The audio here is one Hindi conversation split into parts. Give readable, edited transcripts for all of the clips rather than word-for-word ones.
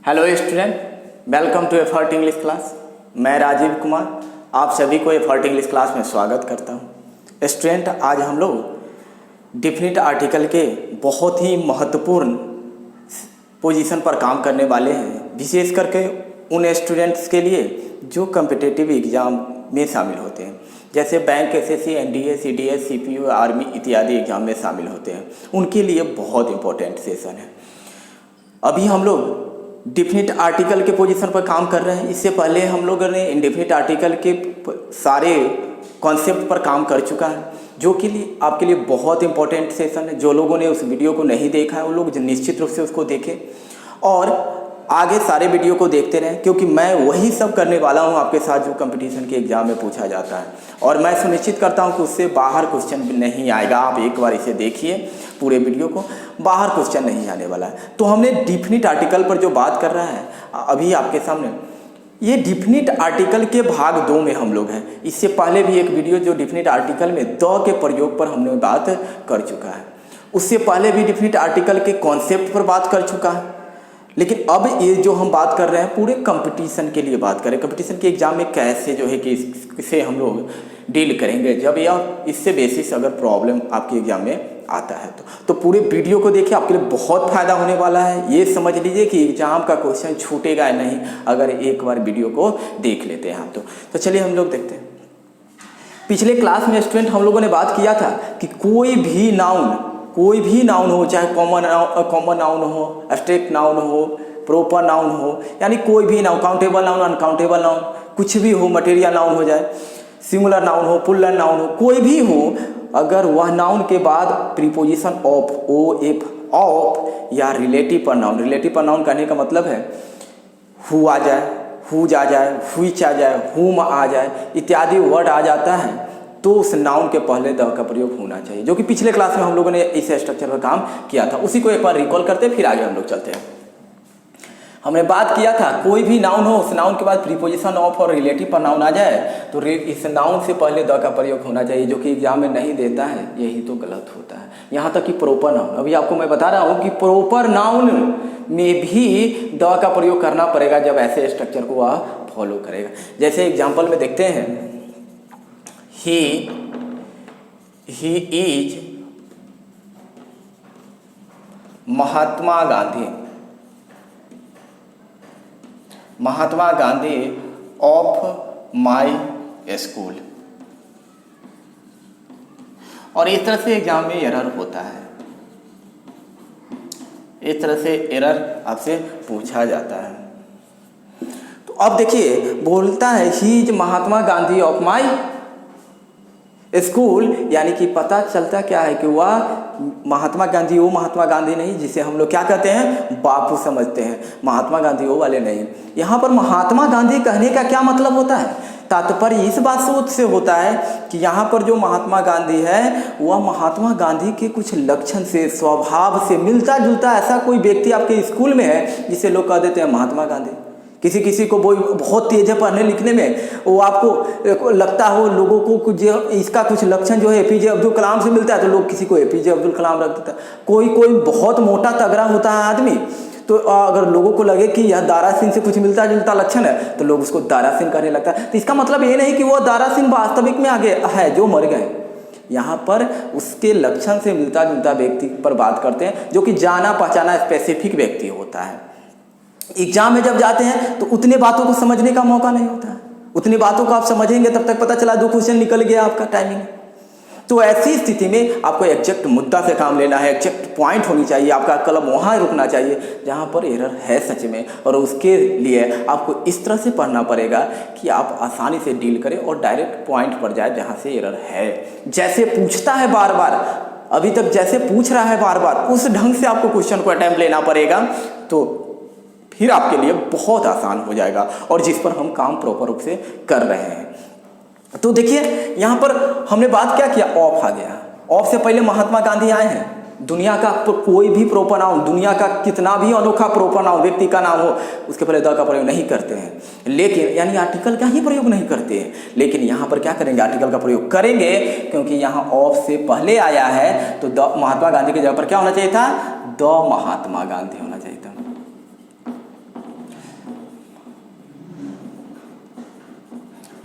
Hello student, welcome to effort English class. मैं राजीव कुमार आप सभी को एफर्ट इंग्लिश क्लास में स्वागत करता हूं। स्टूडेंट, आज हम लोग डिफिनिट आर्टिकल के बहुत ही महत्वपूर्ण पोजीशन पर काम करने वाले हैं, विशेष करके उन स्टूडेंट्स के लिए जो कम्पिटिटिव एग्ज़ाम में शामिल होते हैं, जैसे bank, SSC, NDA, CDS, CPU, army इत्यादि एग्ज़ाम में शामिल होते हैं। उनके लिए बहुत इंपॉर्टेंट सेशन है। अभी हम लोग डिफिनिट आर्टिकल के पोजीशन पर काम कर रहे हैं। इससे पहले हम लोगों ने इंडेफिनिट आर्टिकल के सारे कॉन्सेप्ट पर काम कर चुका है, जो कि आपके लिए बहुत इंपॉर्टेंट सेशन है। जो लोगों ने उस वीडियो को नहीं देखा है वो लोग निश्चित रूप से उसको देखें और आगे सारे वीडियो को देखते रहें, क्योंकि मैं वही सब करने वाला हूं आपके साथ जो कंपटीशन के एग्ज़ाम में पूछा जाता है। और मैं सुनिश्चित करता हूं कि उससे बाहर क्वेश्चन नहीं आएगा। आप एक बार इसे देखिए पूरे वीडियो को, बाहर क्वेश्चन नहीं आने वाला है। तो हमने डिफिनिट आर्टिकल पर जो बात कर रहा है अभी आपके सामने, ये डिफिनिट आर्टिकल के भाग 2 में हम लोग हैं। इससे पहले भी एक वीडियो जो डिफिनिट आर्टिकल में द के प्रयोग पर हमने बात कर चुका है। उससे पहले भी डिफिनिट आर्टिकल के कॉन्सेप्ट पर बात कर चुका है। लेकिन अब ये जो हम बात कर रहे हैं पूरे कंपटीशन के लिए बात करें, कंपटीशन के एग्जाम में कैसे जो है कि इसे हम लोग डील करेंगे जब या इससे बेसिस अगर प्रॉब्लम आपके एग्जाम में आता है तो पूरे वीडियो को देखिए, आपके लिए बहुत फ़ायदा होने वाला है। ये समझ लीजिए कि एग्जाम का क्वेश्चन छूटेगा नहीं अगर एक बार वीडियो को देख लेते हैं आप तो चलिए हम लोग देखते हैं। पिछले क्लास में स्टूडेंट हम लोगों ने बात किया था कि कोई भी नाउन हो, चाहे कॉमन नाउन हो, एब्स्ट्रैक्ट नाउन हो, प्रॉपर नाउन हो, यानी कोई भी noun, countable noun, uncountable noun, कुछ भी हो, मटेरियल नाउन हो जाए, सिंगुलर नाउन हो, प्लूरल नाउन हो, कोई भी हो, अगर वह नाउन के बाद preposition of, O F, of या रिलेटिव प्रनाउन कहने का मतलब है हु आ जाए, हुज आ जाए, व्हिच आ जाए, हुम आ जाए इत्यादि वर्ड आ जाता है तो उस नाउन के पहले द का प्रयोग होना चाहिए, जो कि पिछले क्लास में हम लोगों ने इस स्ट्रक्चर पर काम किया था। उसी को एक बार रिकॉल करते फिर आगे हम लोग चलते हैं। हमने बात किया था कोई भी नाउन हो, उस नाउन के बाद प्रीपोजिशन ऑफ और रिलेटिव प्रनाउन आ जाए तो इस नाउन से पहले द का प्रयोग होना चाहिए, जो कि एग्जाम में नहीं देता है, यही तो गलत होता है। यहाँ तक कि प्रॉपर नाउन, अभी आपको मैं बता रहा हूँ कि प्रॉपर नाउन में भी द का प्रयोग करना पड़ेगा जब ऐसे स्ट्रक्चर को वह फॉलो करेगा। जैसे एग्जाम्पल में देखते हैं, he is Mahatma Gandhi of my school. और इस तरह से एग्जाम में एरर होता है, इस तरह से एरर आपसे पूछा जाता है। तो अब देखिए बोलता है he is Mahatma Gandhi of my school, यानी कि पता चलता क्या है कि वह महात्मा गांधी, वो महात्मा गांधी नहीं जिसे हम लोग क्या कहते हैं बापू समझते हैं, महात्मा गांधी वो वाले नहीं। यहाँ पर महात्मा गांधी कहने का क्या मतलब होता है? तात्पर्य इस बात से होता है कि यहाँ पर जो महात्मा गांधी है वह महात्मा गांधी के कुछ लक्षण से, स्वभाव से मिलता जुलता ऐसा कोई व्यक्ति आपके स्कूल में है जिसे लोग कह देते हैं महात्मा गांधी। किसी को वो बहुत तेज है पढ़ने लिखने में, वो आपको लगता हो लोगों को कुछ इसका कुछ लक्षण जो है एपीजे अब्दुल कलाम से मिलता है तो लोग किसी को एपीजे अब्दुल कलाम रख देता है। कोई बहुत मोटा तगड़ा होता है आदमी, तो अगर लोगों को लगे कि यह दारा सिंह से कुछ मिलता जुलता लक्षण है तो लोग उसको दारा सिंह कहने लगता है। तो इसका मतलब ये नहीं कि वो दारा सिंह वास्तविक में आगे है जो मर गए। यहाँ पर उसके लक्षण से मिलता जुलता व्यक्ति पर बात करते हैं, जो कि जाना पहचाना स्पेसिफिक व्यक्ति होता है। एग्जाम में जब जाते हैं तो उतने बातों को समझने का मौका नहीं होता है, उतनी बातों को आप समझेंगे तब तक पता चला 2 क्वेश्चन निकल गया आपका टाइमिंग। तो ऐसी स्थिति में आपको एग्जैक्ट मुद्दा से काम लेना है, एग्जैक्ट पॉइंट होनी चाहिए, आपका कलम वहाँ रुकना चाहिए जहाँ पर एरर है सच में। और उसके लिए आपको इस तरह से पढ़ना पड़ेगा कि आप आसानी से डील करें और डायरेक्ट पॉइंट पर जाए जहाँ से एरर है। जैसे पूछता है बार बार, अभी तक जैसे पूछ रहा है बार बार, उस ढंग से आपको क्वेश्चन को अटेम्प्ट लेना पड़ेगा, तो फिर आपके लिए बहुत आसान हो जाएगा और जिस पर हम काम प्रॉपर रूप से कर रहे हैं। तो देखिए यहाँ पर हमने बात क्या किया, ऑफ आ गया। ऑफ से पहले महात्मा गांधी आए हैं। दुनिया का कोई भी प्रॉपर नाउन, दुनिया का कितना भी अनोखा प्रॉपर नाउन व्यक्ति का नाम हो, उसके पहले द का प्रयोग नहीं करते हैं, लेकिन यानी आर्टिकल का ही प्रयोग नहीं करते हैं। लेकिन यहाँ पर क्या करेंगे, आर्टिकल का प्रयोग करेंगे, क्योंकि यहाँ ऑफ से पहले आया है तो द महात्मा गांधी की जगह पर क्या होना चाहिए था, द महात्मा गांधी होना चाहिए था।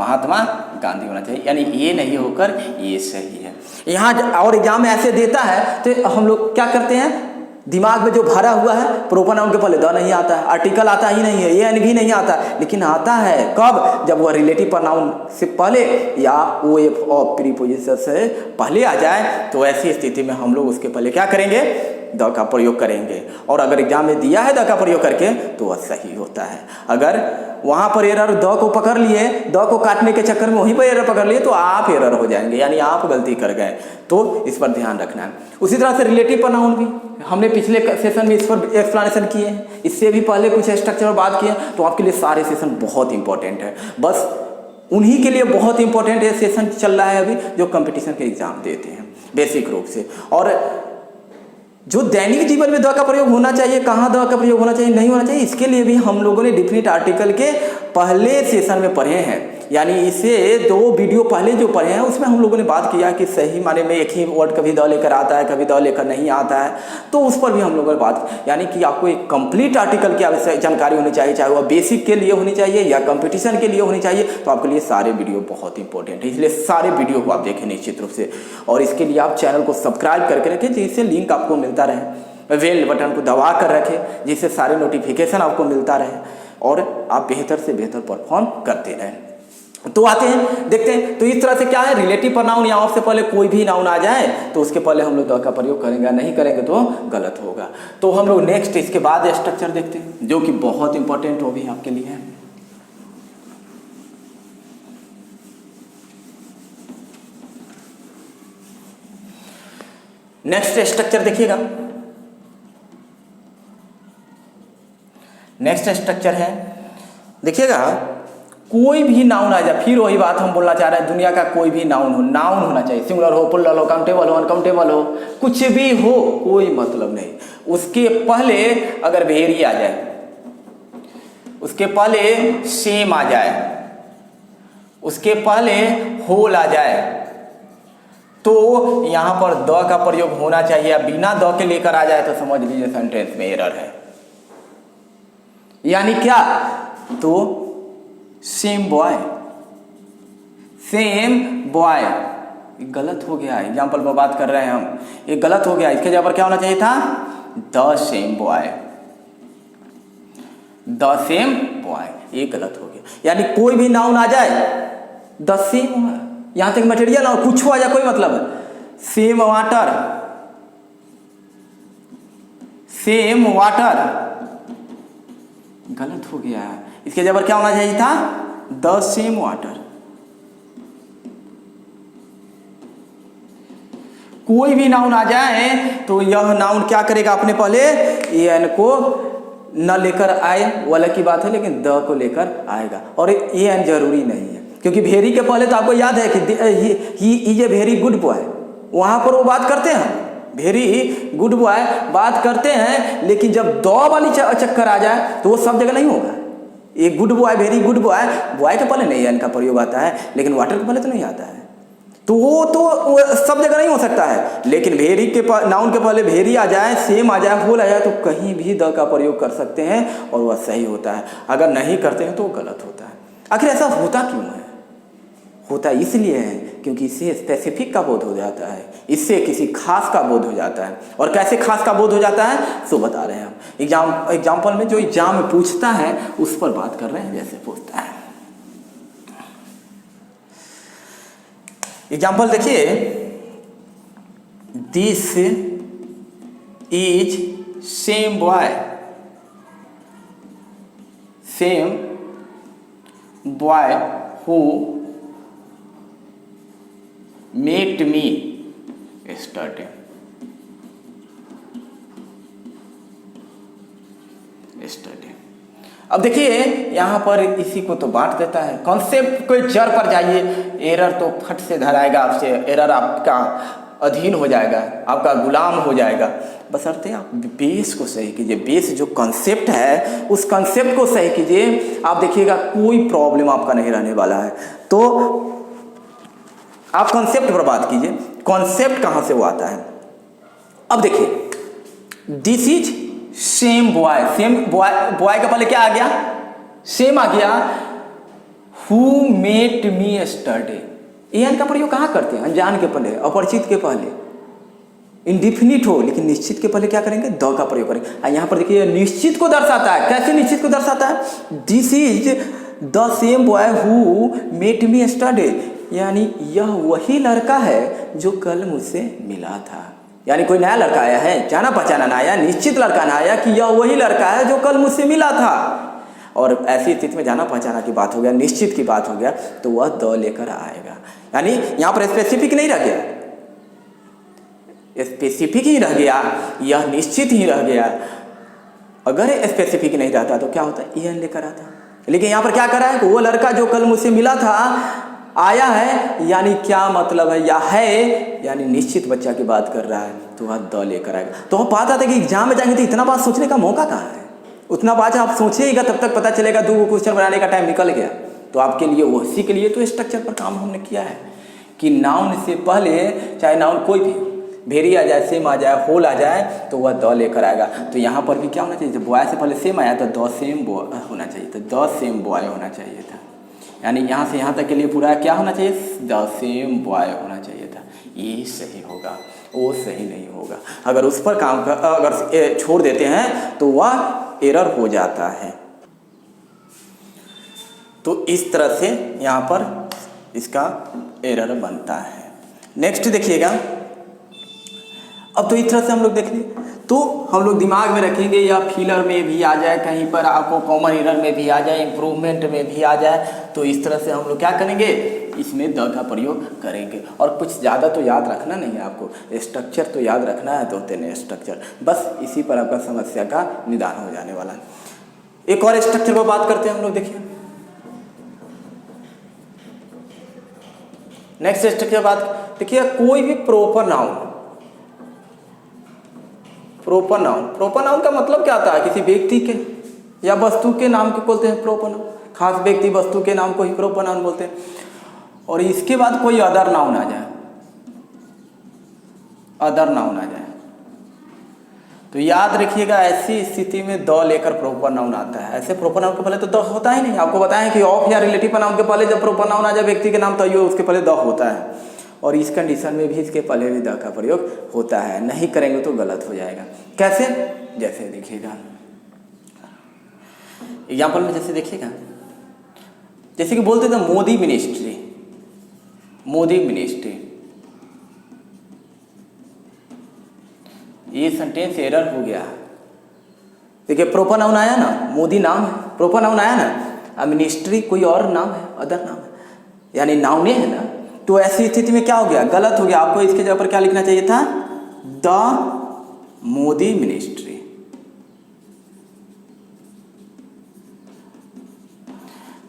महात्मा गांधी होना चाहिए, यानी ये नहीं होकर ये सही है। यहाँ और एग्जाम में ऐसे देता है तो हम लोग क्या करते हैं, दिमाग में जो भरा हुआ है प्रोपर नाउन के पहले द नहीं आता है, आर्टिकल आता ही नहीं है, एन भी नहीं आता, लेकिन आता है कब, जब वह रिलेटिव प्रोनाउन से पहले या ओ एफ ऑफ प्रीपोजिशन से पहले आ जाए, तो ऐसी स्थिति में हम लोग उसके पहले क्या करेंगे, द का प्रयोग करेंगे। और अगर एग्जाम में दिया है द का प्रयोग करके तो वह सही होता है। अगर वहाँ पर एरर द को पकड़ लिए, द को काटने के चक्कर में वहीं पर एरर पकड़ लिए तो आप एरर हो जाएंगे, यानी आप गलती कर गए, तो इस पर ध्यान रखना है। उसी तरह से रिलेटिव प्रोनाउन भी हमने पिछले सेशन में इस पर एक्सप्लेनेशन किए हैं, इससे भी पहले कुछ स्ट्रक्चर और बात किए, तो आपके लिए सारे सेशन बहुत इंपॉर्टेंट है। बस उन्हीं के लिए बहुत इंपॉर्टेंट है सेशन चल रहा है अभी, जो कंपटीशन के एग्जाम देते हैं बेसिक रूप से। और जो दैनिक जीवन में द का प्रयोग होना चाहिए, कहाँ द का प्रयोग होना चाहिए, नहीं होना चाहिए, इसके लिए भी हम लोगों ने डिफिनिट आर्टिकल के पहले सेशन में पढ़े हैं, यानी इसे 2 वीडियो पहले जो पढ़े हैं उसमें हम लोगों ने बात किया कि सही माने में एक ही वर्ड कभी द लेकर आता है, कभी द लेकर नहीं आता है, तो उस पर भी हम लोगों ने बात, यानी कि आपको एक कंप्लीट आर्टिकल की आवश्यक जानकारी होनी चाहिए, चाहे वह बेसिक के लिए होनी चाहिए या कंपटीशन के लिए होनी चाहिए, तो आपके लिए सारे वीडियो बहुत इंपॉर्टेंट है, इसलिए सारे वीडियो को आप देखें निश्चित रूप से। और इसके लिए आप चैनल को सब्सक्राइब करके रखें, जिससे लिंक आपको मिलता रहे, बेल बटन को दबा कर रखें, जिससे सारे नोटिफिकेशन आपको मिलता रहे और आप बेहतर से बेहतर परफॉर्म करते रहें। तो आते हैं, देखते हैं, तो इस तरह से क्या है, रिलेटिव प्रोनाउन या ऑफ से पहले कोई भी नाउन आ जाए तो उसके पहले हम लोग द का प्रयोग करेंगे, नहीं करेंगे तो गलत होगा। तो हम लोग नेक्स्ट इसके बाद स्ट्रक्चर देखते हैं, जो कि बहुत इंपॉर्टेंट वो भी आपके लिए है। नेक्स्ट स्ट्रक्चर देखिएगा, नेक्स्ट स्ट्रक्चर है, देखिएगा, कोई भी नाउन आ जाए, फिर वही बात हम बोलना चाह रहे हैं, दुनिया का कोई भी नाउन होना चाहिए, सिंगुलर हो, प्लुरल हो, काउंटेबल हो, अनकाउंटेबल हो, कुछ भी हो, कोई मतलब नहीं, उसके पहले अगर वेरी आ जाए, उसके पहले सेम आ जाए, उसके पहले होल आ जाए, तो यहाँ पर द का प्रयोग होना चाहिए। बिना द के लेकर आ जाए तो समझ लीजिए सेंटेंस में एरर है। यानी क्या, तो सेम बॉय, सेम बॉय गलत हो गया, एग्जाम्पल में बात कर रहे हैं हम, ये गलत हो गया, इसके जगह पर क्या होना चाहिए था, the same boy, the same boy, ये गलत हो गया। यानी कोई भी नाउन आ जाए, द सेम, यहां तक मटेरियल और कुछ आ जाए कोई मतलब, सेम वाटर, सेम वाटर गलत हो गया है, इसके जगह क्या होना चाहिए था, द सेम वाटर। कोई भी नाउन आ जाए तो यह नाउन क्या करेगा, अपने पहले एन को न लेकर आए वाला की बात है, लेकिन द को लेकर आएगा। और एन जरूरी नहीं है, क्योंकि वेरी के पहले तो आपको याद है कि he is a very good boy, वहां पर वो बात करते हैं, वेरी गुड बॉय बात करते हैं, लेकिन जब द वाली चक्कर आ जाए तो वो सब जगह नहीं होगा। एक good boy, very good boy, boy के पहले नहीं एन का प्रयोग आता है, लेकिन वाटर के पहले तो नहीं आता है, तो वो सब जगह नहीं हो सकता है। लेकिन वेरी के नाउन के पहले वेरी आ जाए, सेम आ जाए, होल आ जाए, तो कहीं भी द का प्रयोग कर सकते हैं और वह सही होता है। अगर नहीं करते हैं तो गलत होता है। आखिर ऐसा होता क्यों है? होता इसलिए है क्योंकि इससे स्पेसिफिक का बोध हो जाता है, इससे किसी खास का बोध हो जाता है। और कैसे खास का बोध हो जाता है सो बता रहे हैं हम। एग्जाम्पल में जो एग्जाम में पूछता है उस पर बात कर रहे हैं, जैसे पूछता है। एग्जाम्पल देखिए, this is same boy, same boy who met me yesterday। अब देखिए यहाँ पर इसी को तो बांट देता है, कॉन्सेप्ट को जड़ पर जाइए, एरर तो फट से धराएगा आपसे, एरर आपका अधीन हो जाएगा, आपका गुलाम हो जाएगा। बशर्ते आप बेस को सही कीजिए, बेस जो कॉन्सेप्ट है उस कॉन्सेप्ट को सही कीजिए, आप देखिएगा कोई प्रॉब्लम आपका नहीं रहने वाला है। तो आप कॉन्सेप्ट पर बात कीजिए, कॉन्सेप्ट कहाँ से वो आता है। अब देखिए, this is same boy, same boy, boy का पहले क्या आ गया, सेम आ गया, who met me yesterday, an का प्रयोग कहाँ करते हैं? अनजान के पहले, अपरिचित के पहले, इंडिफिनिट हो लेकिन निश्चित के पहले क्या करेंगे? द का प्रयोग करेंगे। यहाँ पर देखिए निश्चित को दर्शाता है। कैसे निश्चित को दर्शाता है? This is the same boy who met me yesterday, यानी यह वही लड़का है जो कल मुझसे मिला था। यानी कोई नया लड़का आया है, जाना पहचाना ना आया, निश्चित लड़का ना आया कि यह वही लड़का है जो कल मुझसे मिला था। और ऐसी स्थिति में जाना पहचाना की बात हो गया, निश्चित की बात हो गया, तो वह द लेकर आएगा। यानी यहाँ पर स्पेसिफिक नहीं रह गया, स्पेसिफिक ही रह गया, यह निश्चित ही रह गया। अगर स्पेसिफिक नहीं रहता तो क्या होता? एन लेकर आता। लेकिन यहाँ पर क्या कर रहा है? वो लड़का जो कल मुझसे मिला था आया है, यानी क्या मतलब है? या है यानी निश्चित बच्चा की बात कर रहा है, तो वह द लेकर आएगा। तो हम पाता था कि एग्जाम में जाएंगे तो इतना बात सोचने का मौका कहाँ है? उतना बात आप सोचिएगा तब तक पता चलेगा 2 क्वेश्चन बनाने का टाइम निकल गया। तो आपके लिए उसी के लिए तो स्ट्रक्चर पर काम हमने किया है कि नाउन से पहले, चाहे नाउन कोई भी, भेरी आ जाए, सेम आ जाए, होल आ जाए, तो वह द लेकर आएगा। तो यहाँ पर भी क्या होना चाहिए? बॉय से पहले सेम आया तो द सेम बॉय होना चाहिए, तो द सेम बॉय होना चाहिए था। यानी यहाँ से यहाँ तक के लिए पूरा क्या होना चाहिए? द सेम बॉय होना चाहिए था। ये सही होगा, वो सही नहीं होगा। अगर उस पर काम कर, अगर छोड़ देते हैं तो वह एरर हो जाता है। तो इस तरह से यहाँ पर इसका एरर बनता है। नेक्स्ट देखिएगा। अब तो इस तरह से हम लोग देख लिए, तो हम लोग दिमाग में रखेंगे, या फिलर में भी आ जाए, कहीं पर आपको कॉमन एरर में भी आ जाए, इम्प्रूवमेंट में भी आ जाए, तो इस तरह से हम लोग क्या करेंगे? इसमें द का प्रयोग करेंगे। और कुछ ज़्यादा तो याद रखना नहीं है आपको, स्ट्रक्चर तो याद रखना है, 2-3 स्ट्रक्चर, बस इसी पर आपका समस्या का निदान हो जाने वाला है। एक और स्ट्रक्चर पर बात करते हैं हम लोग। देखिए नेक्स्ट स्ट्रक्चर बात, देखिए कोई भी प्रॉपर नाउन, प्रॉपर नाउन का मतलब क्या आता है? किसी व्यक्ति के या वस्तु के नाम को बोलते हैं प्रॉपर नाउन। खास व्यक्ति वस्तु के नाम को ही प्रॉपर नाउन बोलते हैं। और इसके बाद कोई अदर नाउन आ जाए, अदर नाउन आ जाए, तो याद रखिएगा ऐसी स्थिति में द लेकर प्रॉपर नाउन आता है। ऐसे प्रॉपर नाउन के पहले तो द होता ही नहीं। आपको बताएं कि ऑफ या रिलेटिव नाउन के पहले जब प्रॉपर नाउन आ जाए व्यक्ति के नाम, तो ये उसके पहले द होता है। और इस कंडीशन में भी इसके पहले भी द का प्रयोग होता है। नहीं करेंगे तो गलत हो जाएगा। कैसे? जैसे देखिएगा एग्जाम्पल में, जैसे देखिएगा, जैसे कि बोलते थे मोदी मिनिस्ट्री, मोदी मिनिस्ट्री, ये सेंटेंस एरर हो गया। देखिए प्रॉपर नाउन आया ना, मोदी नाम है, प्रॉपर नाउन आया ना, मिनिस्ट्री कोई और नाम है, अदर नाम है, यानी नाउन है ना। तो ऐसी स्थिति में क्या हो गया? गलत हो गया। आपको इसके जगह पर क्या लिखना चाहिए था? The Modi ministry.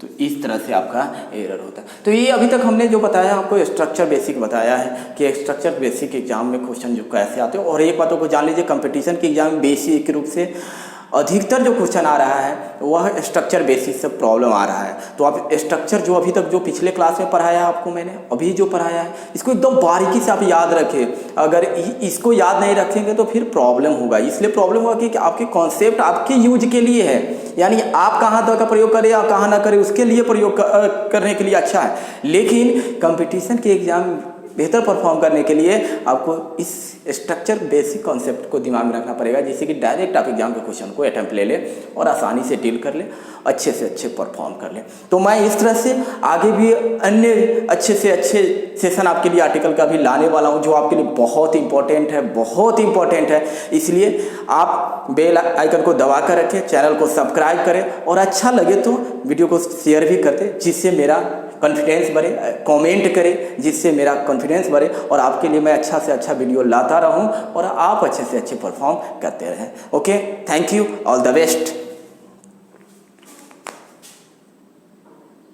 तो इस तरह से आपका एरर होता है। तो ये अभी तक हमने जो बताया आपको स्ट्रक्चर बेसिक बताया है कि स्ट्रक्चर बेसिक एग्जाम में क्वेश्चन जो कैसे आते हैं। और एक बातों को जान लीजिए, कंपटीशन के एग्जाम में बेसिक रूप से अधिकतर जो क्वेश्चन आ रहा है वह स्ट्रक्चर बेसिस से प्रॉब्लम आ रहा है। तो आप स्ट्रक्चर जो अभी तक जो पिछले क्लास में पढ़ाया आपको मैंने, अभी जो पढ़ाया है, इसको एकदम बारीकी से आप याद रखें। अगर इसको याद नहीं रखेंगे तो फिर प्रॉब्लम होगा। इसलिए प्रॉब्लम होगा कि आपके कॉन्सेप्ट आपके यूज के लिए है, यानी आप कहाँ द का प्रयोग करें या कहाँ ना करें उसके लिए प्रयोग करने के लिए अच्छा है। लेकिन कंपटीशन के एग्जाम बेहतर परफॉर्म करने के लिए आपको इस स्ट्रक्चर बेसिक कॉन्सेप्ट को दिमाग में रखना पड़ेगा, जिससे कि डायरेक्ट आप एग्जाम के क्वेश्चन को अटेम्प्ट ले ले और आसानी से डील कर ले, अच्छे से अच्छे परफॉर्म कर ले। तो मैं इस तरह से आगे भी अन्य अच्छे से अच्छे सेशन आपके लिए आर्टिकल का भी लाने वाला हूं, जो आपके लिए बहुत इंपॉर्टेंट है, बहुत इंपॉर्टेंट है। इसलिए आप बेल आइकन को दबा कर रखें, चैनल को सब्सक्राइब करें और अच्छा लगे तो वीडियो को शेयर भी कर दें, जिससे मेरा कॉन्फिडेंस बढ़े, कमेंट करें जिससे मेरा कॉन्फिडेंस बढ़े और आपके लिए मैं अच्छा से अच्छा वीडियो लाता रहूं और आप अच्छे से अच्छे परफॉर्म करते रहें। Okay, thank you, all the best.